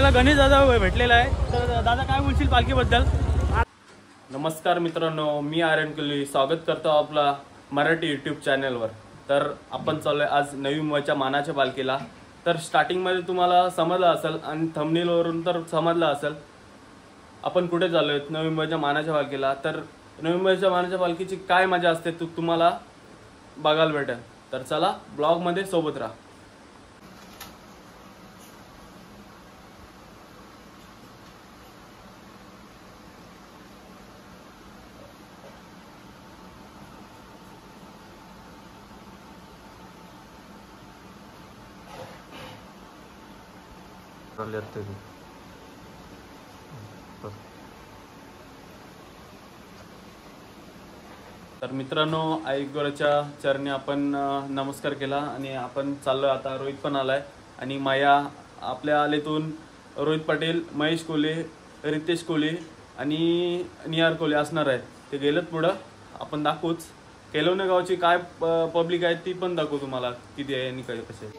आपला गणेश दादा भेटलेला आहे. तर दादा काय बोलशील पालखीबद्दल? नमस्कार मित्रांनो, मी आर्यन कोहली स्वागत करतो आपला मराठी यूट्यूब चॅनलवर. तर आपण चाललोय आज नवी मुंबईच्या मानाच्या पालखीला. तर स्टार्टिंगमध्ये तुम्हाला समजलं असेल आणि थंबनेलवरून तर समजलं असेल आपण कुठे चाललोय, नवी मुंबईच्या मानाच्या पालखीला. तर नवी मुंबईच्या मानाच्या पालखीची काय मजा असते तुम्हाला बघायला भेटेल. तर चला ब्लॉगमध्ये सोबत राहा. तर मित्रांनो, आई गुराच्या चरणी आपण नमस्कार केला आणि आपण चाललोय. आता रोहित पण आलाय आणि माया आपल्या आलेतून रोहित पाटील, महेश कोहली, रितेश कोहली आणि निहार कोहली असणार आहेत. ते गेलेत पुढं, आपण दाखवूच. केलवणे गावची काय पब्लिक आहे ती पण दाखवू तुम्हाला, किती आहे आणि काय कसे.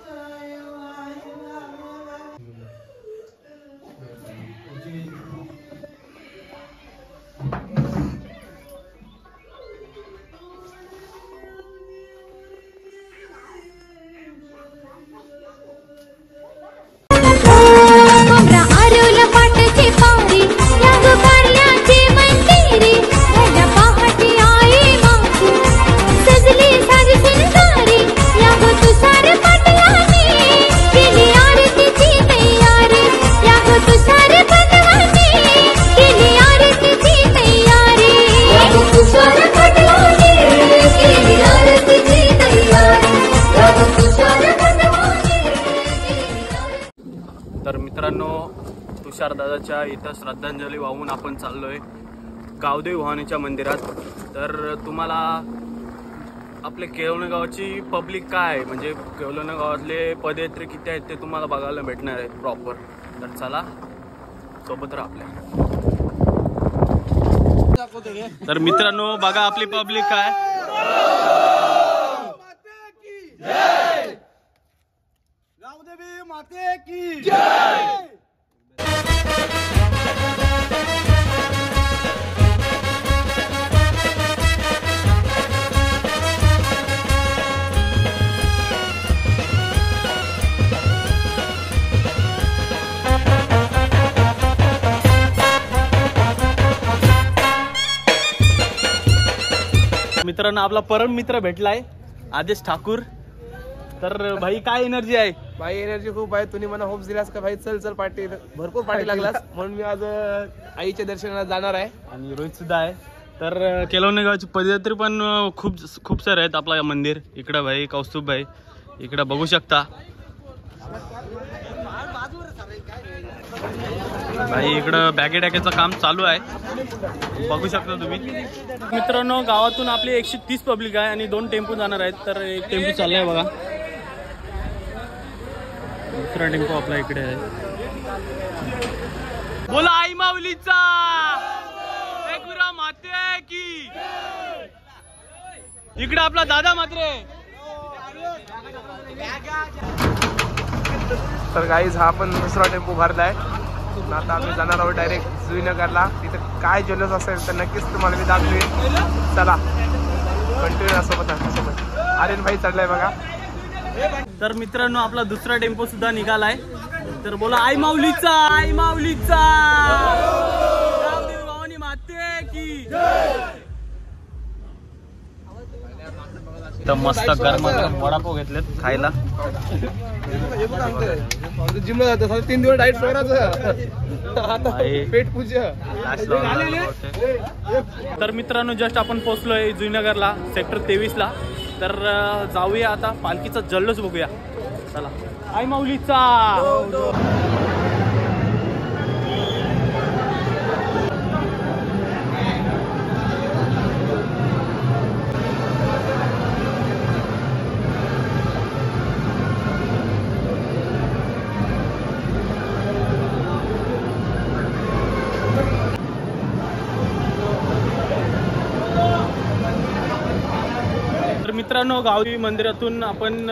तर मित्रांनो, तुषार दादाच्या इथं श्रद्धांजली वाहून आपण चाललोय गावदेवी भवानीच्या मंदिरात. तर तुम्हाला आपले केलवणे गावाची पब्लिक काय आहे, म्हणजे केलवणे गावातले पदयात्री किती आहेत ते तुम्हाला बघायला भेटणार आहेत प्रॉपर. तर चला सोबत राहा आपल्या. तर मित्रांनो बघा आपली पब्लिक काय. गावदेवी माते की जय. मित्रांनो आपला परम मित्र भेटलाय, आदेश ठाकूर. तर भाई काय एनर्जी आहे? भाई एनर्जी खूप आहे. तुम्ही मला होप्स दिलास का भाई चल चल पार्टी, भरपूर पार्टी लागलास म्हणून मी आज आईच्या दर्शनाला जाणार आहे. आणि रोहित सुद्धा आहे. तर केलवणे गावची पदयात्री पण खूप सारे आहेत. आपला मंदिर इकडं भाई कौस्तुभ भाई इकडं बघू शकता. भाई इकडं बॅगे टाकायचं काम चालू आहे, बघू शकता तुम्ही. मित्रांनो गावातून आपली 130 पब्लिक आहे आणि 2 टेम्पो जाणार आहेत. तर एक टेम्पो चाललाय बघा, दुसरा टेम्पो आपला इकडे आहे. बोला आई माऊलीचा माते की. इकडे आपला दादा मात्रे. तर गाईज हा पण दुसरा टेम्पो भरलाय. आता आम्ही जाणार आहोत डायरेक्ट जुईनगरला. तिथं काय जल्लोष असेल तर नक्कीच तुम्हाला मी दाखवेन. चला कंटिन्यू सोबत आर्यन भाई चढलाय बघा. तर मित्रांनो आपला दुसरा टेम्पो सुद्धा निघालाय. तर बोला आई माऊलीचा, आई माऊलीचा, गावदेवी भवानी माते की. तर मस्त गरमागरम वडापाव घेतलेत खायला. जिमला जातो 3 दिवस डाएट सोडायचं, आता पेट पूजा. तर मित्रांनो जस्ट आपण पोहोचलोय जुईनगरला सेक्टर 23 ला. तर जाऊया आता पालखीचा जल्लोष बघूया. चला आई माऊलीचा. मित्रांनो गावदेवी मंदिरातून आपण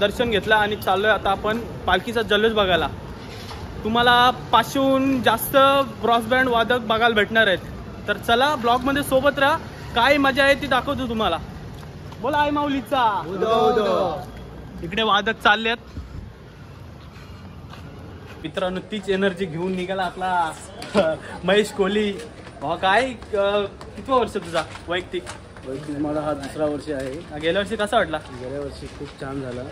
दर्शन घेतलं आणि चाललोय आता आपण पालखीचा जल्लोष बघायला. तुम्हाला 500हून जास्त ब्रॉस बँड वादक बघायला भेटणार आहेत. तर चला ब्लॉगमध्ये सोबत राहा, काय मजा आहे ती दाखवतो तुम्हाला. बोला आई माऊलीचा. इकडे वादक चाललेत मित्रांनो. तीच एनर्जी घेऊन निघाला आपला महेश कोहली. काय किती वर्ष तुझा वैयक्तिक? मला हा दुसरा वर्ष आहे. गेल्या वर्षी कसा वाटला? गेल्या वर्षी खूप छान झाला.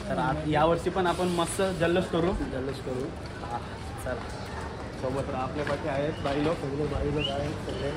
तर या वर्षी पण आपण मस्त जल्लोष करू. चला सोबत आपल्या पाठी आहेत बाई लोक. बाई लोक आहेत सगळे.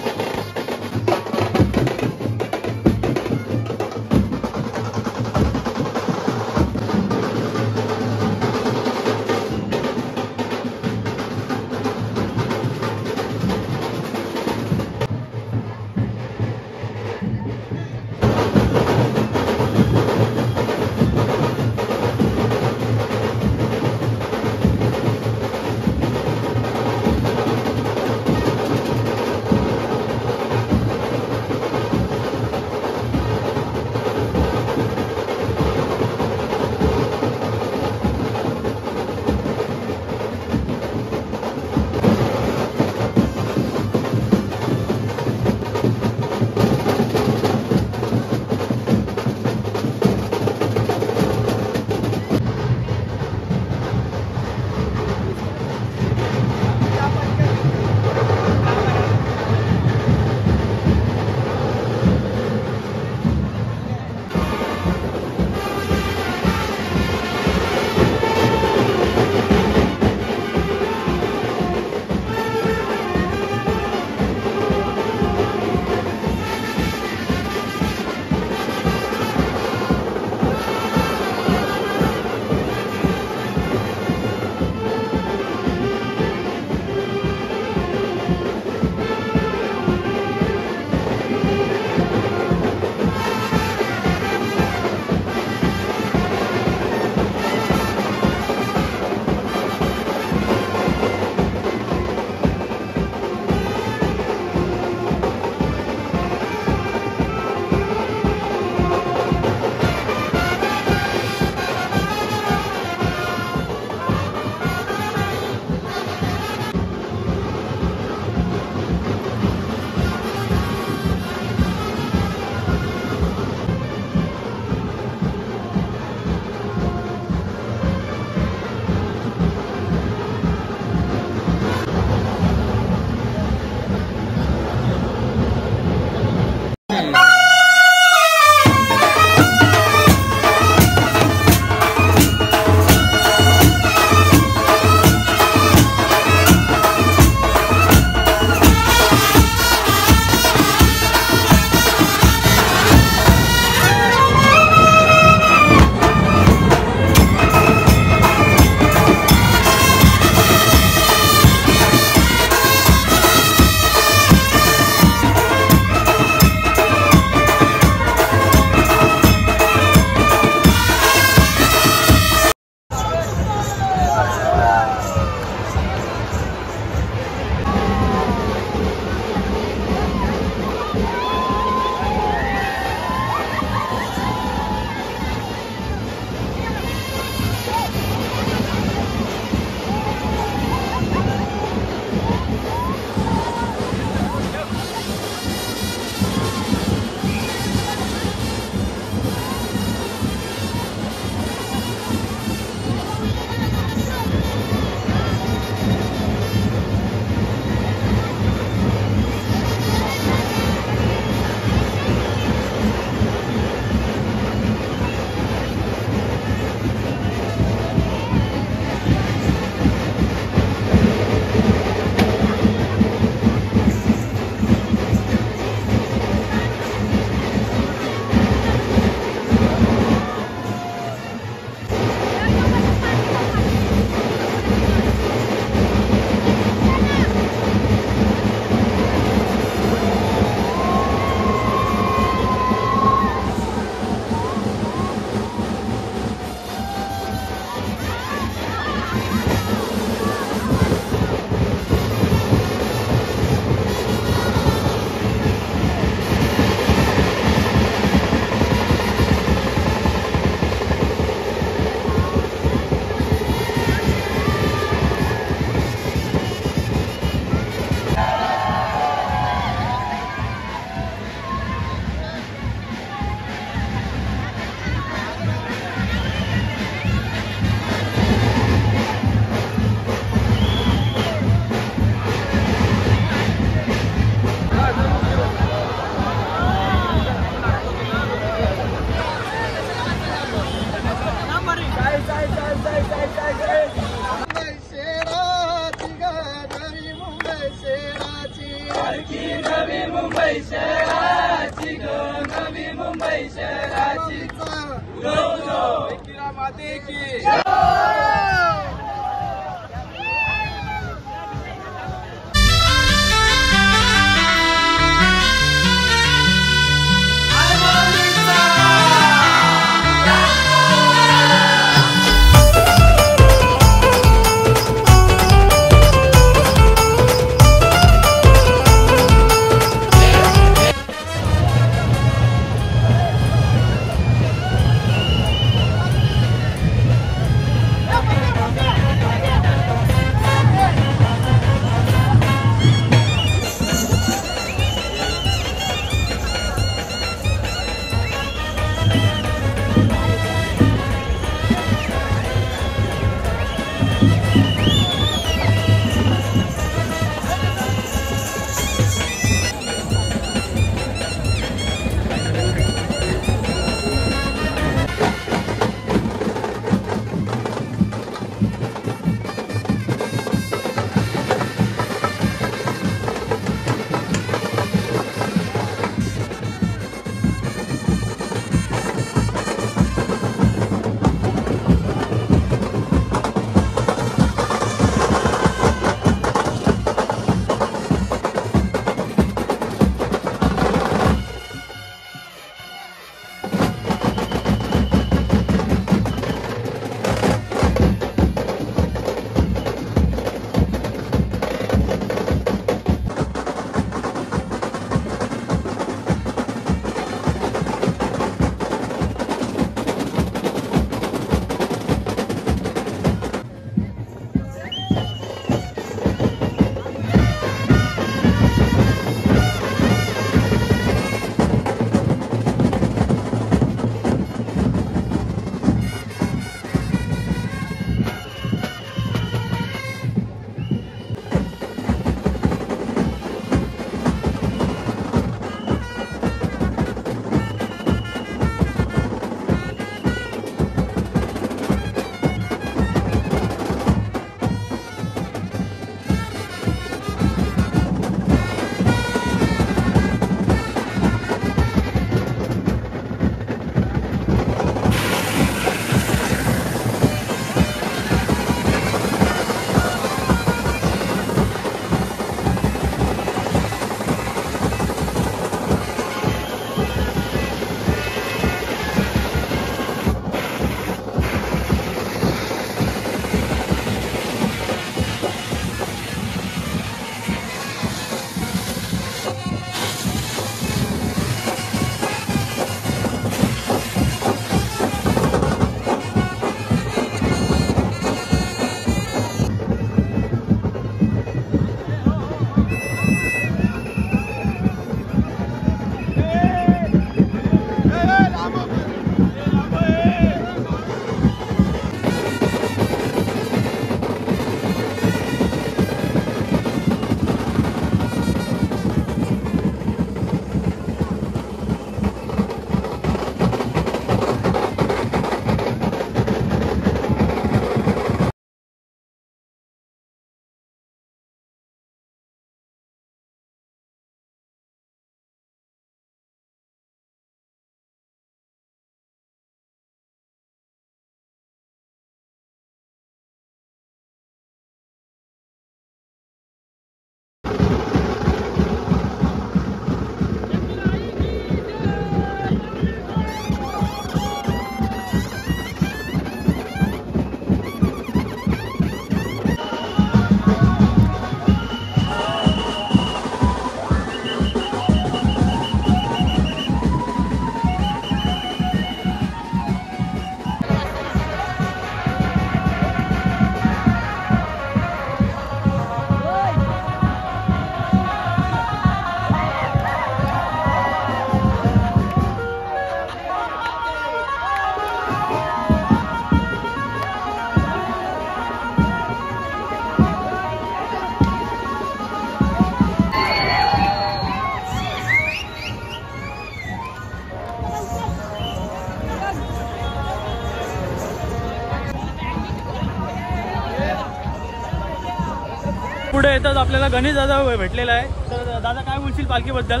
येता येतात आपल्याला गणेश दादा भेटलेला आहे. तर दादा काय बोलशील पालखीबद्दल?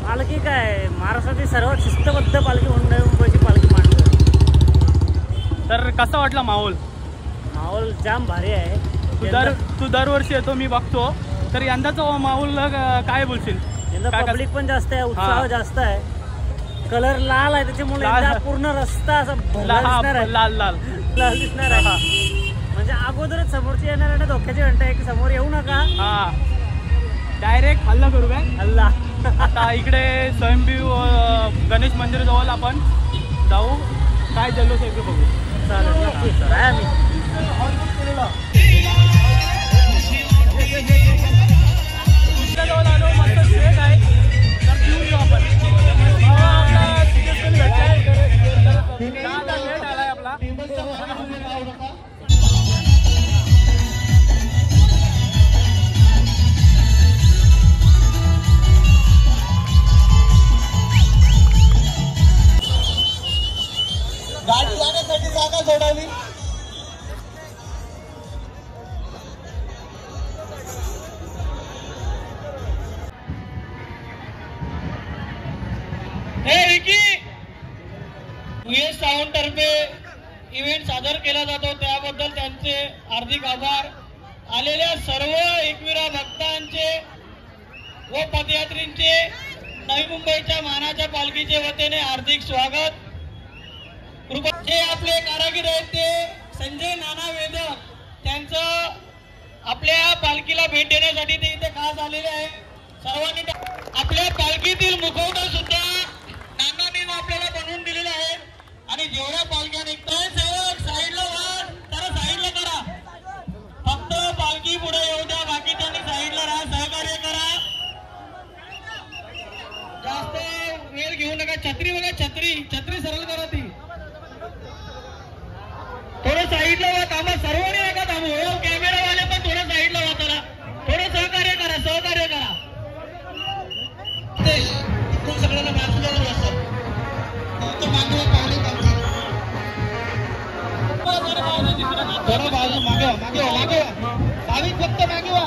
पालखी काय महाराष्ट्राची सर्वात शिस्तबद्ध पालखी म्हणून नवी मुंबईची पालखी मांडतो. तर कसा वाटला माहोल? माहोल जाम भारी आहे. तू दरवर्षी येतो मी बघतो, तर यंदाचा माहोल काय बोलशील? यंदा पब्लिक पण जास्त आहे, उत्साह जास्त आहे. कलर लाल आहे त्याच्यामुळे यंदा पूर्ण रस्ता असा भरला दिसणार आहे. लाल लाल लाल दिसणार आहे. म्हणजे अगोदरच समोरची येणार आहे ना, धोक्याची घंटा आहे की समोर येऊ नका. हा, डायरेक्ट हल्ला करू काय? हल्ला. आता इकडे स्वयंभू गणेश मंदिर जवळ आपण जाऊ, काय जल्लोष आहे बघू. चालेल, नक्की आहे आम्ही. जवळ आलो, मस्त शेक आहे, तर पिऊन जाऊ आपण. आपला सिरियसली भेटलाय, भेट आलाय आपला. गाडी जाण्यासाठी जागा सोडावी. US साऊंड तर्फे इव्हेंट सादर केला जातो, त्याबद्दल त्यांचे हार्दिक आभार. आलेल्या सर्व एकविरा भक्तांचे व पदयात्रींचे नवी मुंबईच्या मानाच्या पालखीच्या वतीने हार्दिक स्वागत. जे आपले कारागीर आहेत ते संजय नाना वेदक, त्यांचं आपल्या पालखीला भेट देण्यासाठी ते इथे खास आलेले आहे. सर्वांनी आपल्या पालखीतील मुखवटा सुद्धा नानांनी आपल्याला बनवून दिलेला आहे. आणि जेवढ्या पालख्या निघताय सेवक साईडला व्हा, तर साईडला करा. फक्त पालखी पुढे येऊ द्या, बाकीच्यांनी साईडला राहा, सहकार्य करा. जास्त वेळ घेऊ नका. छत्री बघा, छत्री सरळ करा. ती थोडं साईडला व्हा, थांबा. सर्वांनी नका थांबू. कॅमेरावाले पण थोडं साईडला व्हा. त्याला थोडं सहकार्य करा, सहकार्य करा. सगळ्यांना बाजूला असतं, फक्त मागे पाहणे पाहिजे. थोडं बाजू मागे भाविक फक्त मागे व्हा.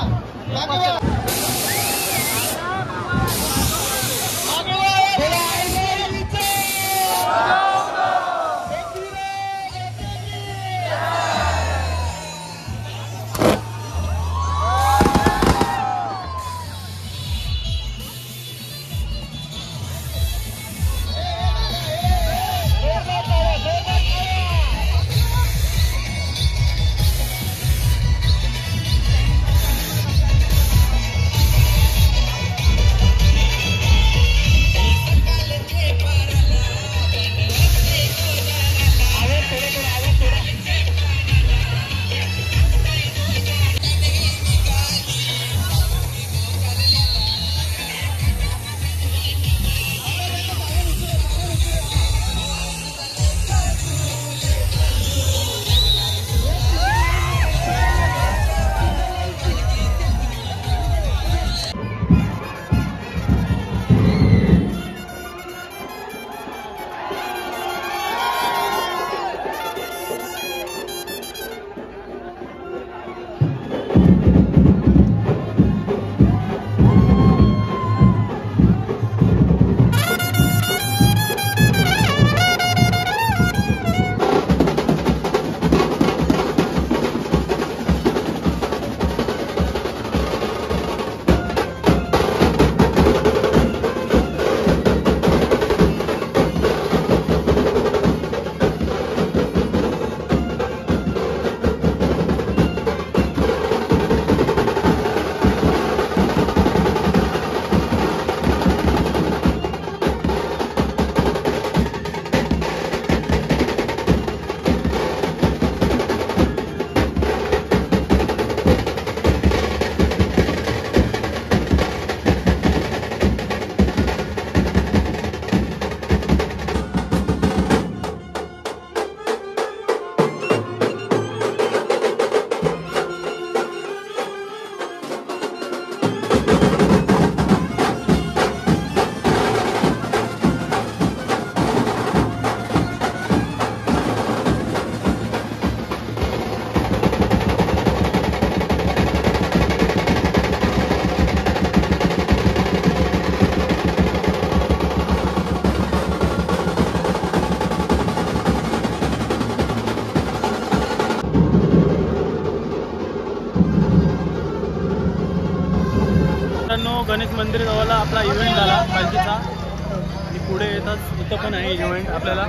मित्रांनो गणेश मंदिर जवळ आपला इव्हेंट झाला पालखीचा आणि पुढे येतात इथं पण आहे इव्हेंट आपल्याला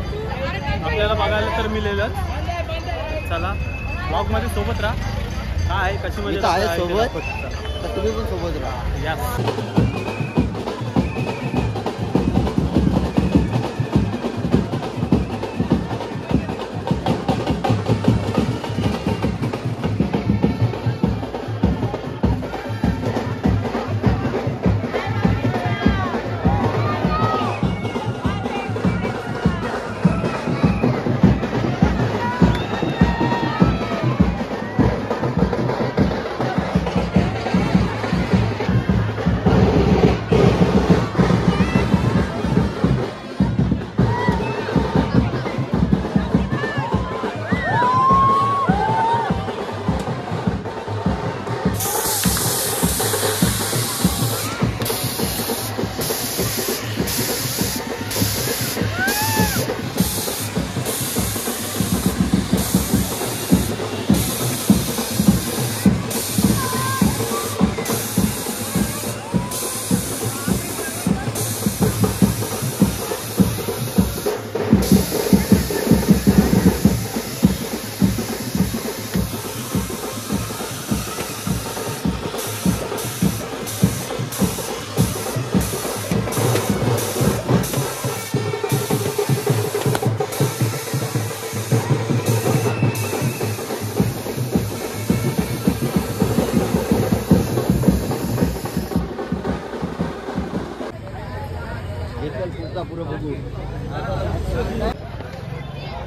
बघायला तर मिळेलच. चला ब्लॉगमध्ये सोबत राहा. काय कशी मजा आहे सोबत तुम्ही पण सोबत राहा. या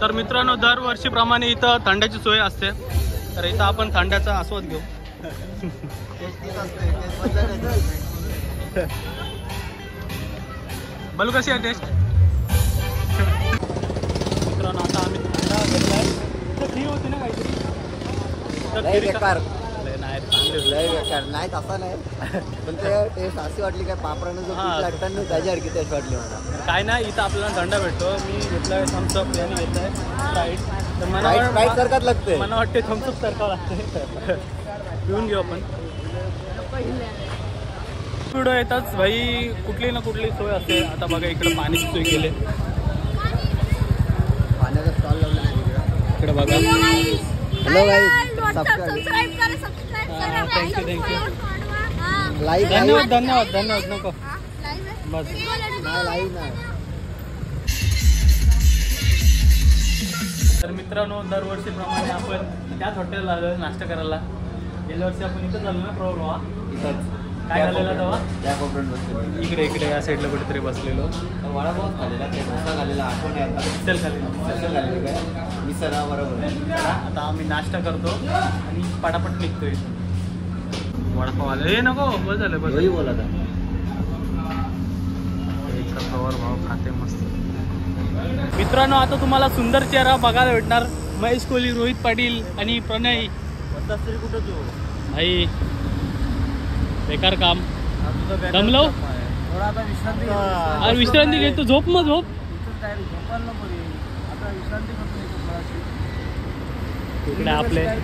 तर मित्रांनो दरवर्षीप्रमाणे इथं थंड्याची सोय असते. तर इथं आपण थंड्याचा आस्वाद घेऊ. बोलू कशी आहे टेस्ट. मित्रांनो आता आम्ही थंडा घेतलाय. फ्री होती ना काहीतरी नाही तसा नाही पण ते टेस्ट अशी वाटली काय पापरानं जो वाटताना त्याच्यासारखी टेस्ट वाटली मला. काय नाही इथं आपल्याला थंडा भेटतो. मी घेतलाय थम्सअप याने घेतलाय स्प्राईट. तर स्प्राईट सारखाच लागते. मला वाटते थम्सअप सारखा लागते. पिऊन घेऊ आपण. पुढं येताच भाई कुठली ना कुठली सोय असते. आता बघा इकडे पाण्याची सोय केली. पाण्याचा स्टॉल लावला इकडे बघा. हॅलो सबस्क्राईब थँक्यू लाईव्ह धन्यवाद नको बस. लाईव्ह नाही. तर मित्रांनो दरवर्षीप्रमाणे आपण त्याच हॉटेलला आलो नाश्ता करायला. गेल्या वर्षी आपण इथं झालो ना प्रॉब्लेम इथंच. काय झालेलं तेव्हा त्या कोपऱ्यात बसलेलो. इकडे या साईडला कुठेतरी बसलेलो. वडापाव खाल्लेला ते डोसा खाल्लेला आठवण आहे. मिसल खाल्लेलं काय मिसळ बरोबर. आता आम्ही नाश्ता करतो आणि पटापट निघतोय. वडापाव आला. हे नको बस झालं बस. बोला प्रवर भाव खाते मस्त. मित्रांनो आता तुम्हाला सुंदर चेहरा बघायला भेटणार. महेश कोहली, रोहित पाटील आणि प्रणय. तरी कुठं तू भाई बेकार काम. दमलो थोडा आता विश्रांती. अरे विश्रांती घेतो. झोप मग झोप. झोपायला नको रे. आता विश्रांती करतो. इकडे आपले काय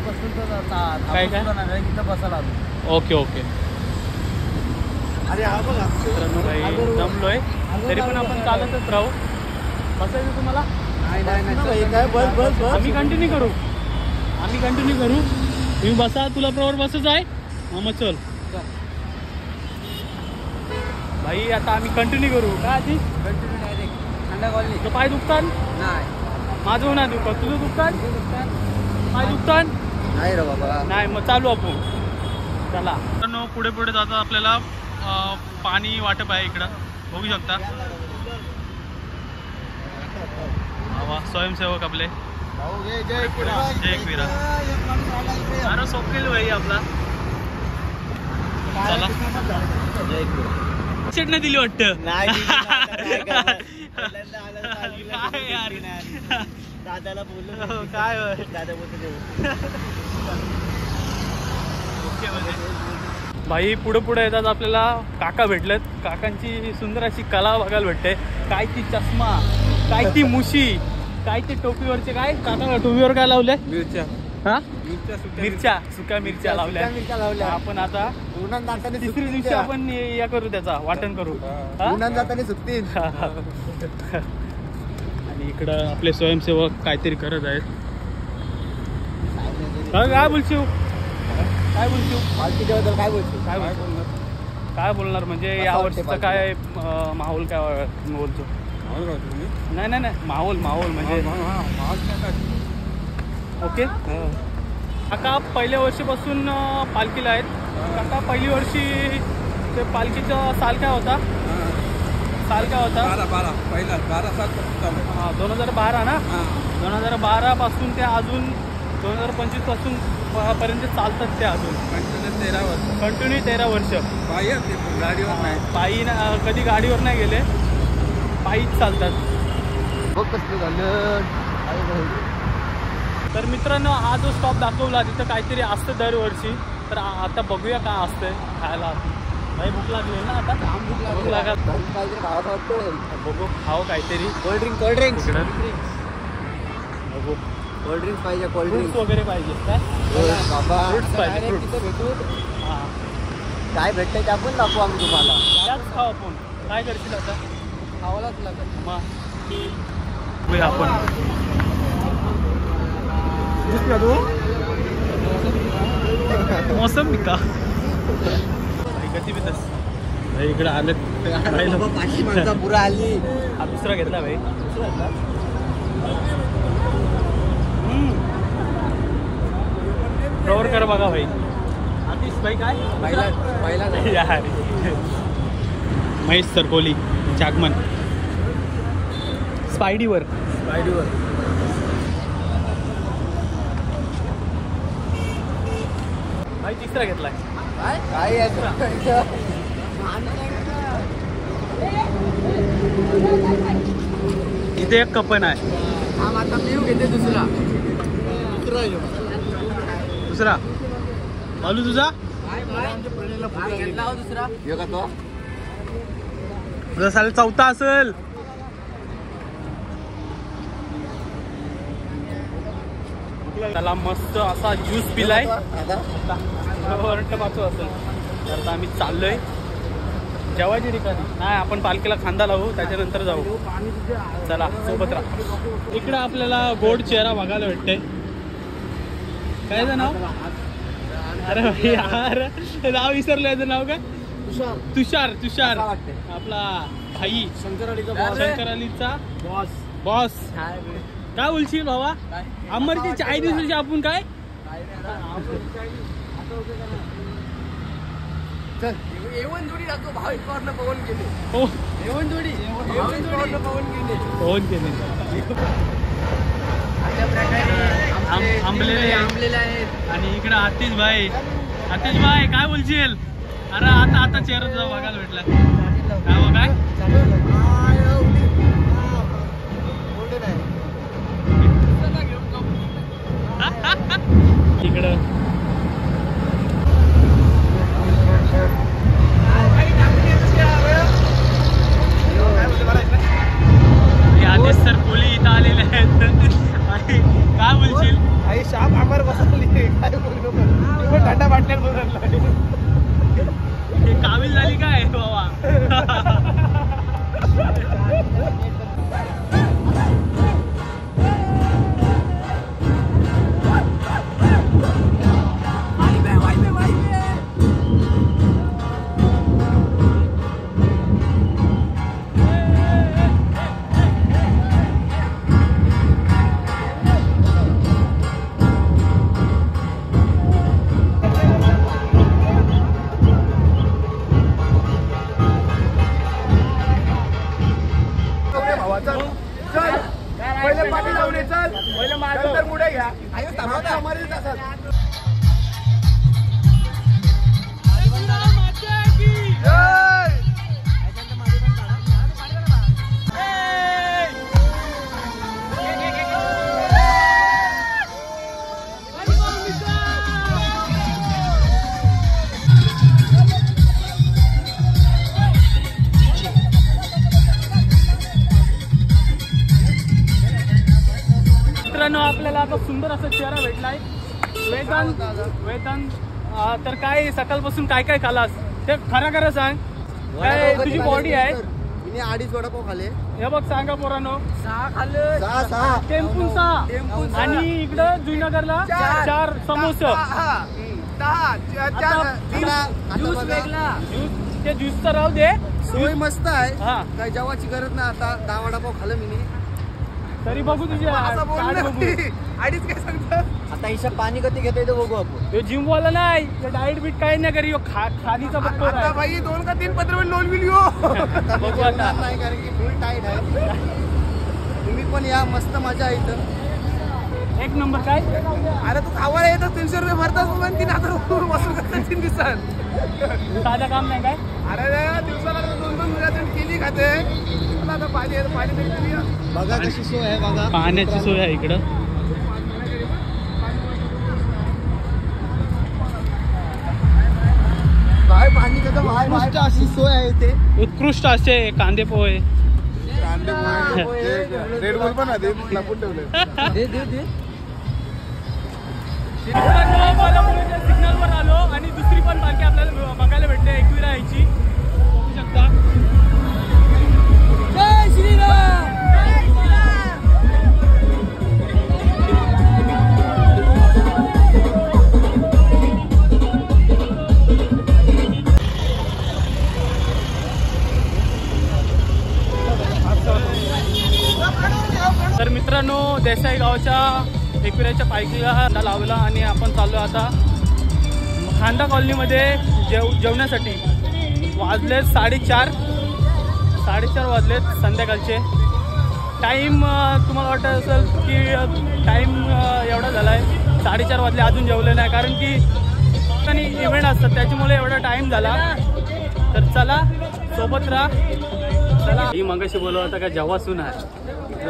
इथं बसायला आलो. ओके अरे हा बघा मित्रांनो भाई दमलोय तरी पण आपण चालतच राहू. बसायचं तुम्हाला. नाही काय बस आम्ही कंटिन्यू करू. तुम्ही बसा. तुला प्रवर बसच आहे. मग चल भाई आता आम्ही कंटिन्यू करू. काय आधी कंटिन्यू डायरेक्ट थंडा कॉलनी. तुझं पाय दुखतात. नाही माझं होणार दुखत. तुझं दुखतात. पाय दुखतात. नाही रे बाबा. नाही मग चालू आपण. चला पुढे जाता आपल्याला पाणी वाटप आहे इकडं बघू शकता. स्वयंसेवक आपले जय एकविरा. अरे सोकेल भाई आपला. चला सीट नाही दिली वाटतं. दादाला बोललो काय दादा बोलतो भाई पुढे येतात आपल्याला काका भेटलेत. काकांची सुंदर अशी कला बघायला भेटते. काय ती चष्मा, काय ती मुशी, काय ते टोपीवरचे. काय काका टोपीवर काय लावलंय. हा मिरच्या सुक्या मिरच्या लावल्या मिरच्या लावल्या. आपण आता उन्हात जाताना तिसरी दिवशी आपण या करू त्याचा वाटण करू हा? उन्हात जाताना सुकतील. आणि इकडं आपले स्वयंसेवक काहीतरी करत आहेत. काय बोलशील काय बोलशील पालखीच्याबद्दल काय बोलतो? काय बोलणार म्हणजे या वर्षीचं काय माहोल काय बोलतो? नाही नाही नाही माहोल म्हणजे ओके. काका पहिल्या वर्षीपासून पालखीला आहेत. काका पहिली वर्षी ते पालखीचा साल काय होता? 2012 ना. 2012 पासून ते अजून 2025 पासून पर्यंत चालतात ते अजून कंटिन्यू 13 वर्ष. पायी कधी गाडीवर नाही गेले, पायीच चालतात. बघ कसं झालं. तर मित्रांनो हा जो स्टॉप दाखवला तिथं काहीतरी असतं दरवर्षी. तर आता बघूया काय असतंय खायला. भाई भूक लागली ना आता. भूक लागत काहीतरी खावं वाटतं. बघू खाऊ काहीतरी. कोल्ड्रिंक बघू कोल्ड्रिंक्स पाहिजे. फ्रुट्स कोल्ड्रिंक्स वगैरे पाहिजे काय? बाबा फ्रुट्स पाहिजे fruits. हां काय भेटतंय ते आपण दाखवू आम्ही तुम्हाला. त्याच खाऊ आपण. काय करशील आता? खावालाच लागत. मग बघूया आपण. मोसंबी का कधी पितस भाई? इकडे आलं 500 माणसं पुरा आली. हा दुसरा घेतला भाई. फ्लोअर कर बघा भाई. आतिश भाई काय पहिला यार महेश सरकोली जागमन स्पायडीवर भाई तिसरा घेतलाय. काय इथे एक कपन आहे. आता पिऊ घेते दुसरा चालू तुझा दुसरा का तो तुझा साल चौथा असेल. त्याला मस्त असा ज्यूस पिलाय. वाचू असेल तर आता आम्ही चाललोय. जेवायची रिकामी नाही, आपण पालखीला खांदा लावू त्याच्यानंतर जाऊ. चला सोबत राहा. इकडं आपल्याला गोड चेहरा बघायला भेटते. काय नाव? अरे भाई यार नाव विसरलं. याचं नाव काय? तुषार आपला भाई शंकर अलीचा बॉस. काय बोलशील भावा? अमरची चाय दिवसाची आपण काय आंबलेले आहेत. आणि इकडे आतिश भाई काय बोलशील? अरे आता चेहरा तुझा बघायला भेटला. काय बघा इकडं आतिश सर कोली इथं आलेले आहेत. काय बोलशील? आई शाप आम्हाला बसवली. काय बोलू थंडा बाटल्यात बदलला. हे कावील झाली काय बाबा? पहिले पाठी जाऊन ये. चल पहिले नंतर पुढे घ्या. मित्रांनो आपल्याला आता सुंदर असा चेहरा भेटलाय. वेदांत तर काय सकाळपासून काय काय खालास ते खरं सांग. काय तुझी बॉडी आहे. 2.5 वडापाव खाले. हे बघ सांगा पोरांनो. 6 खाल्ले. 6 टेम्पून 6 आणि इकडं जुईनगरला 4 समोसे. ज्यूस वेगळा. ते ज्यूस तर राहू दे. सोय मस्त आहे. हा काय जेवायची गरज नाही. आता 10 वडापाव खाल्लं मी. तरी बघू तुझ्या अडीच काय सांगतात. आता हिशा पाणी कधी घेता येतो बघू आपण. तो जिम वाला नाही डाएट बीट काही नाही करी खालीचा बघतो आता भाई 2 का 3 पत्र लोन व्हिडिओ बघू आता. नाही कारण की फुल टाईट आहे. तुम्ही पण या मस्त मजा आहे इथं. एक नंबर. काय अरे तू खावायला येतात 300 रुपये भरतात पण 3000 रुपये वसूल करतात 3 दिवसात. साधा काम नाही काय. अरे दिवसाला 2-2 मिनिटात केली खाते. आता पाणी तरी पिऊया. बघा कशी सोय आहे बघा. पाण्याची सोय आहे इकडं. पाणी कसं अशी सोय आहे इथे. उत्कृष्ट असे कांदे पोहे. रेड बुल पण आहे लपून ठेवले. दे सिग्नलवर आलो आणि दुसरी पण बाकी आपल्याला बघायला भेटते. एकविरा यायची बघू शकता. जय श्रीराम. तर मित्रांनो देसाई गावच्या एकविराच्या पायकीला लावला आणि आपण चाललो आता खांदा कॉलनीमध्ये जेवण्यासाठी. वाजलेत 4:30 वाजलेत संध्याकाळचे. टाईम तुम्हाला वाटत असेल की टाईम एवढा झाला आहे. 4:30 वाजले अजून जेवले नाही कारण की आणि इव्हेंट असतात त्याच्यामुळे एवढा टाईम झाला. तर चला सोबत राहा. चला ही मगाशी बोलवत होता का जेव्हा सून आहे.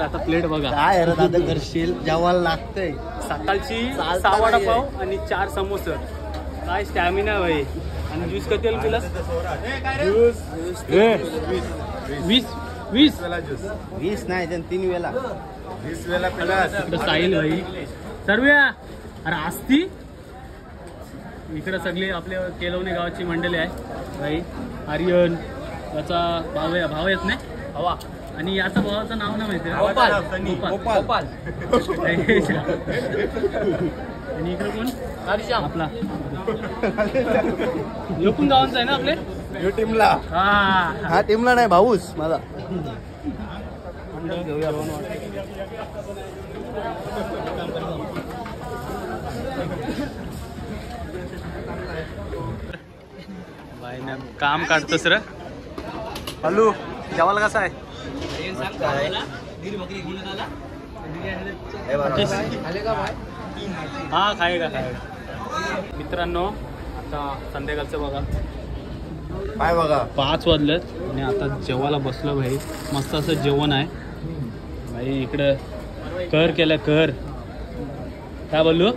आता प्लेट बघा काय दादा करशील जेवायला लागतंय. सकाळची 6 वडापाव आणि 4 समोसे. काय स्टॅमिना भाई. आणि ज्यूस किती पिला. 20 नाही 3 वेळा. 20 वेळा पिला. साहिल भाई सर्व्या. अरे असती इकडे सगळे आपले केलवणे गावाची मंडळी आहे. भाई आर्यन याचा भाव येत नाही हवा. आणि याचा भावाचं नाव नाही माहिती. गोपाल. आणि इकडे कोण आपला लोकून गावांचा आहे ना आपले. टीमला हा टीमला नाही भाऊस माझा. काम काढतोस रे. हॅलो जेवायला कसं आहे. हा खायगा. मित्रांनो आता संध्याकाळचं बघा काय बघा 5 वाजलेत आणि आता जेवायला बसलो भाई. मस्त असं जेवण आहे भाई. इकडं कर केलं कर. काय बोललो.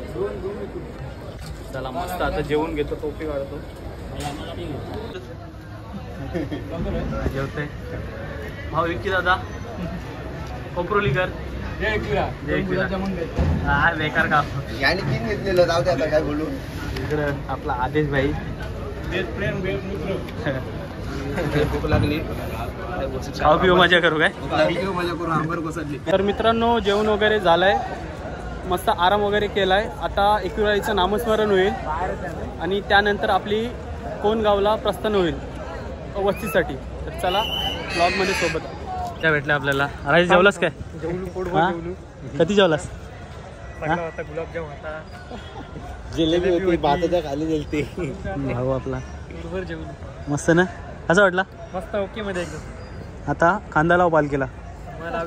चला मस्त आता जेवण घेतो. टोपी काढतो. जेवते भाऊ विक्की दादा कोपरोलीकर. जय हा बेकार काम. याने 3 घेतलेलं जाऊ दे आता काय बोलू. इकडं आपला आदेश भाई. भूक लागली खाऊ पिऊ मजा करू काय. मजा करू आंबर बसली. तर मित्रांनो जेवण वगैरे झालंय. मस्त आराम वगैरे केलाय. आता एकविराईचं नामस्मरण होईल आणि त्यानंतर आपली कोणगावला प्रस्थान होईल वस्तीसाठी. तर चला ब्लॉगमध्ये सोबत त्या भेटल्या आपल्याला. अरे जेवलास काय. कधी जेवलास. गुलाबजाम होता. जिलेबी होती भाताच्या खाली गेलती. भाऊ आपला मस्त ना. कसं वाटला. मस्त ओके मध्ये एकदम. आता खांदालाव पालखीला मला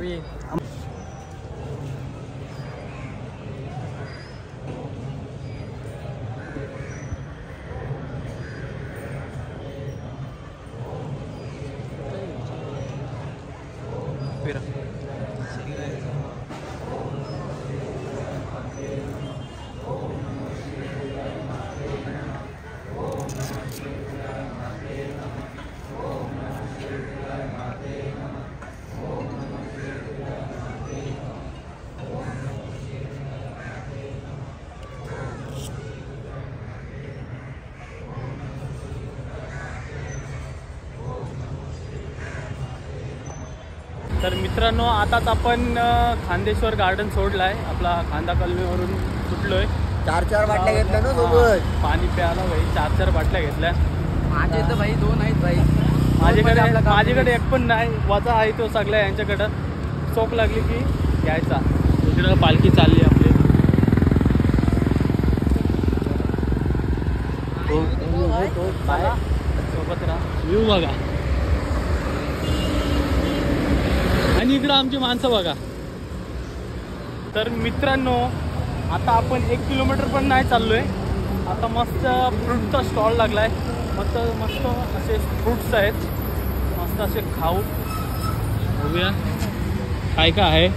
तर मित्रांनो आताच आपण खांदेश्वर गार्डन सोडलाय, आपला खांदा कॉलनीवरून सुटलोय. 4 बाटल्या घेतल्या ना सोबत. पाणी प्यायला भाई 4 बाटल्या घेतल्या. माझे तर भाई 2 आहेत भाई. माझ्याकडे एक पण नाही, वजा आहे तो सगळ्या यांच्याकडं. चोख लागली की घ्यायचा. इकडं पालखी चालली आपली. सोबत राहा, व्ह्यू बघा आणि इकडं आमची माणसं बघा. तर मित्रांनो आता आपण 1 किलोमीटर पण नाही चाललोय. आता मस्त फ्रूटचा स्टॉल लागलाय. मस्त मस्त असे फ्रूट्स आहेत, मस्त असे खाऊ. बघूया काय काय आहे.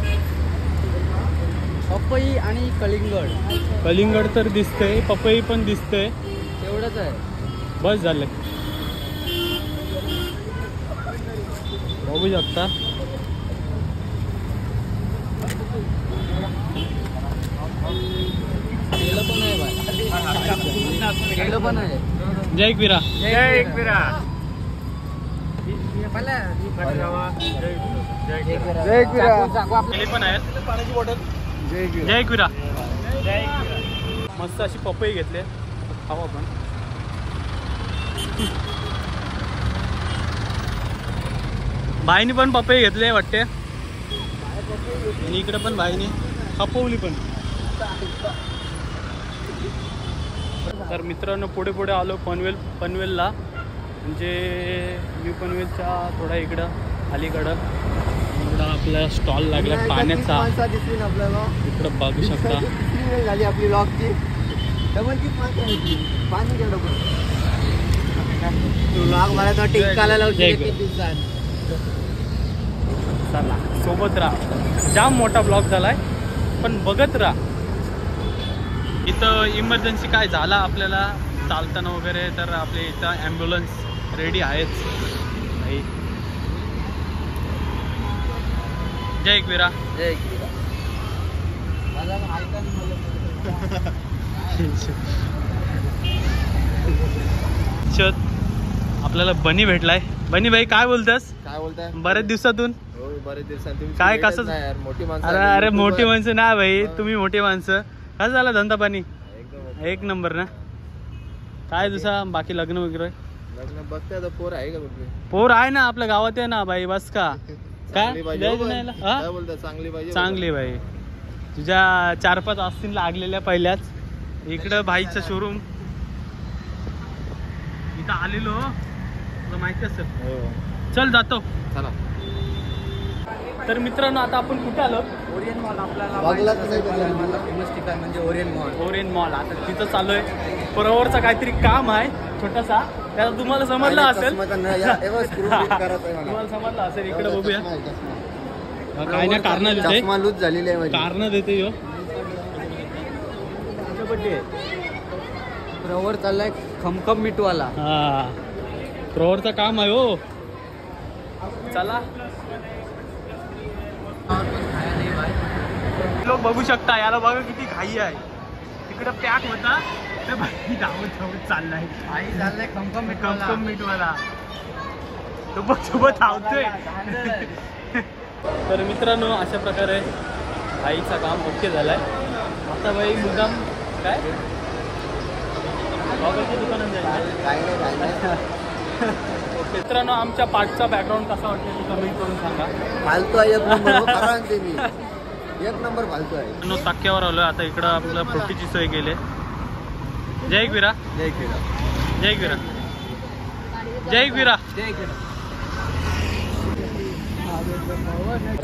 पपई आणि कलिंगड. कलिंगड तर दिसतंय, पपई पण दिसतंय. एवढंच आहे. बस झालं. बघू शकता केलं पण आहे. जय एकविरा. जय एकविरा. केले पण आहेत. जय एकविरा. मस्त अशी पपई घेतले, खाऊ आपण. बाईनी पण पपई घेतले वाटते आणि इकडे पण बाईनी खपवली पण. तर मित्रांनो पुढे पुढे आलो पनवेलला, म्हणजे न्यू पनवेलच्या थोडा इकडं अलीकडं आपला स्टॉल लागला पाण्याचा. आपल्याला इकडं बघू शकता. झाली आपली लॉकची पाणी लॉक मला तर टिकायला लावते. चला सोबत राहा. जाम मोठा ब्लॉक झालाय पण बघत राहा. इथं इमर्जन्सी काय झाला आपल्याला चालताना वगैरे तर आपल्या इथं ॲम्ब्युलन्स रेडी आहेच. जय एकविरा. जय आपल्याला बनी भेटलाय. बनी भाई काय बोलतास? काय बोलताय? बऱ्याच दिवसातून. बरेच दिवसांनी काय कसं? मोठी माणसं. अरे मोठी माणसं ना भाई, तुम्ही मोठी माणसं. कसं झालं धंदा पाणी? एक नंबर ना. काय दुसरा बाकी लग्न वगैरे? लग्न बघते आता. पोर आहे का कुठे? पोर आहे ना आपल्या गावात आहे ना भाई. बस का काय बोलता? चांगली पाहिजे. चांगली भाई. तुझ्या 4-5 असतील लागलेल्या पहिल्याच. इकडं भाईचं शोरूम इथं आलेलो, तुला माहिती असेल. चल जातो. चला. तर मित्रांनो आता आपण कुठे आलो? Orion mall. आपल्याला फेमस ठिकाण म्हणजे ओरियन मॉल. Orion mall. आता तिथं चालूय. प्रवरचं काहीतरी काम आहे छोटासा, त्याला तुम्हाला समजलं असेल. तुम्हाला समजलं असेल. इकडे बघूया काय ना कारण देते. झालेली आहे. कारण देते यो. प्रवर चाललाय खमखम मिटवाला. हा प्रवरचं काम आहे हो. चला लोक बघू शकता. याला बघा किती घाई आहे. तिकडं पॅक होता तर भाई धावत धावत चाललाय. आई चाललाय खमखम मीठवाला. तो बघ सोबत धावतोय. तर मित्रांनो अशा प्रकारे भाईचा काम ओके झालाय. आता भाई मुद्दाम काय दुकानात जायचं. मित्रांनो आमच्या पाठचा बॅकग्राऊंड कसा वाटतो ते कमेंट करून सांगा. फालतू आहे एक नंबर. मी एक नंबर फालतू आहे. टाक्यावर आलोय आता. इकडं आपलं फ्रुटीची सोय केली. जय एकविरा. जय एकविरा. जय एकविरा. जय एकविरा.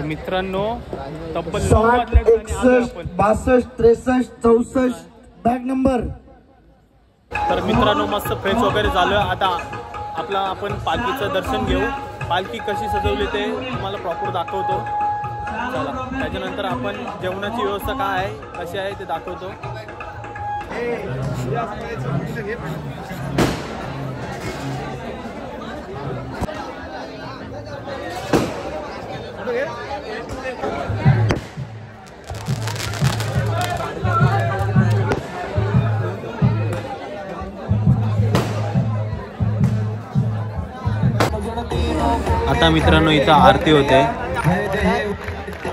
मित्रांनो तब्बल 61, 62, 63, 64 बॅग नंबर. तर मित्रांनो मस्त फ्रेश वगैरे झालं. आता आपला आपण पालखीचं दर्शन घेऊ. पालखी कशी सजवली ते तुम्हाला प्रॉपर दाखवतो. चला त्याच्यानंतर आपण जेवणाची व्यवस्था काय आहे कशी आहे ते दाखवतो. आता मित्रांनो इथं आरती होते. जय देव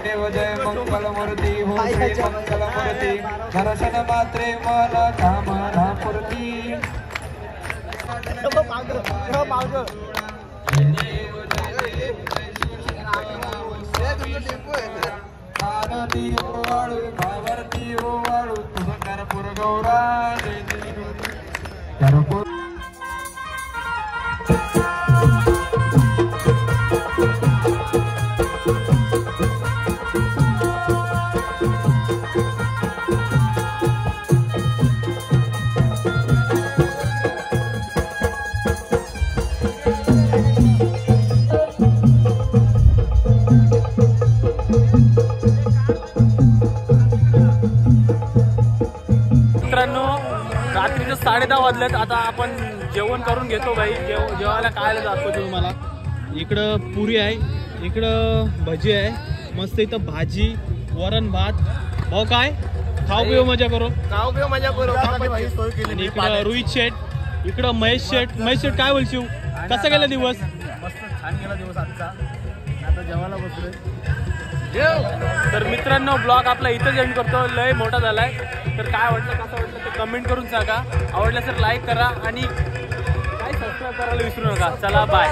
देव जय मंगलमूर्ती हो जय मंगलमूर्ती दर्शन मात्रे मला कामना पूर्ती आरती ओवाळू भावरती ओवाळू तुझं कर्पूर गौरा कर्पूर मित्रांनो रात्रीचे 10:30 वाजलेत. आता आपण जेवण करून घेतो भाई. जेवायला काय दाखवतो तुम्हाला. इकडं पुरी आहे, इकडं भजी आहे, मस्त इथं भाजी वरण भात. भाऊ काय खाऊ पिऊ मजा करू. आणि इकडं रोहित शेठ, इकडं महेश शेठ. महेश शेठ काय बोलशील, कसा गेला दिवस. मस्त छान गेला दिवस आजचा. आता जेवायला बसलोय. तर मित्रांनो ब्लॉग आपला इथं एंड करतो. लय मोठा झालाय. तर काय वाटलं कसं वाटलं ते कमेंट करून सांगा. आवडलं तर लाईक करा आणि काय सबस्क्राईब करायला विसरू नका. चला बाय.